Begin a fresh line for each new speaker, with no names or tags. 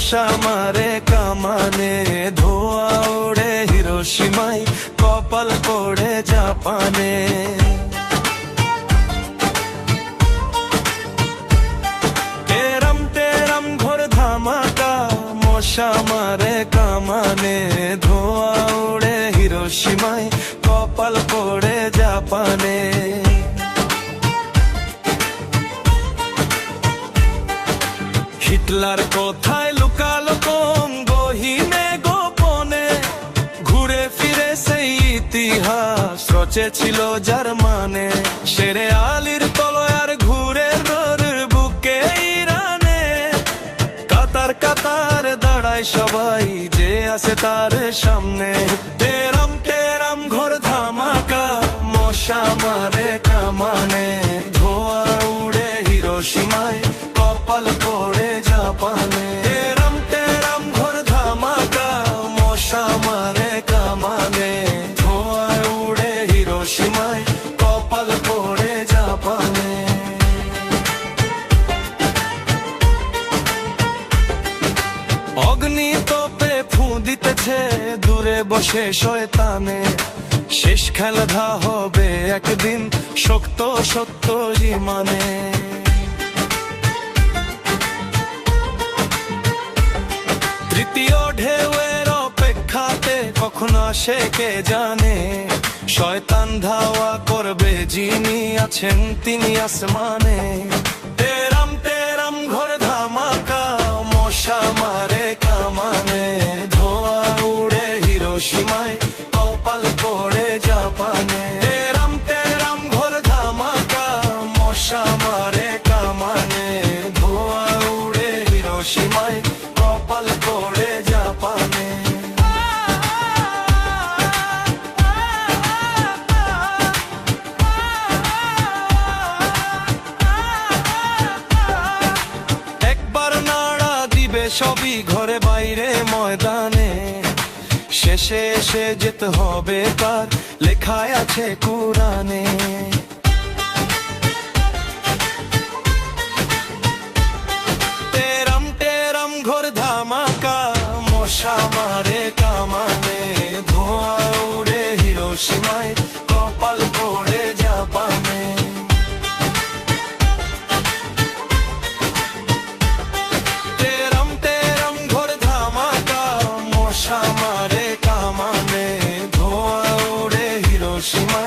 মশা মারে কামানে, ধোয়া ওড়ে হিরোশিমায়, কপাল পড়ে জাপানে। টেরাম টেরাম ঘোর ধামাকা, মশা মারে কামানে, ধোয়া ওড়ে হিরোশিমায়, কপাল পড়ে জাপানে। হিটলার কোথায় লুকালো কোন গহীনে গোপনে, ঘুরে ফিরে সেই ইতিহাস রচেছিল জার্মানে। শেরে আলীর তলোয়ার ঘুরে রোর বুকে ইরানে, কাতার কাতার দাঁড়ায় সবাই যে আছে তার সামনে। টেরাম টেরাম ঘোর ধামাকা, মশা মারে কামানে, ধোয়া উড়ে হিরোশিমায়, কপাল পড়ে জাপানে। টেরাম টেরাম ঘোর ধামাকা, মশা মারে কামানে, ধোয়া উড়ে হিরোশিমায়, কপাল পড়ে জাপানে। অগ্নি তোপে ফুঁ দিতেছে দূরে বসে শয়তানে, শেষ খেলা হবে একদিন শক্ত সত্য জীবনে। তৃতীয় ঢেউয়ের অপেক্ষাতে কখন আসে কে জানে, শয়তান ধাওয়া করবে যিনি আছেন তিনি আসমানে। টেরাম টেরাম ঘোর ধামাকা, মশা মারে কামানে, ধোয়া উড়ে হিরোশিমায়, কপাল পড়ে জাপানে। টেরাম টেরাম ঘোর ধামাকা, মশা মারে কামানে, ধোয়া উড়ে হিরোশিমায়, কপাল পড়ে জাপানে। একবার নাড়া দিবে সবই ঘরে বাইরে ময়দানে, শেষে এসে যেতে হবে কার, লেখায় আছে কুরআনে। টেরাম টেরাম ঘোর ধামাকা, মশা মারে কামানে, ধোঁয়া উড়ে হিরোশিমায়, কপাল পড়ে জাপানে। টেরাম টেরাম ঘোর ধামাকা, মশা মারে কামানে, ধোঁয়া উড়ে হিরোশিমায়।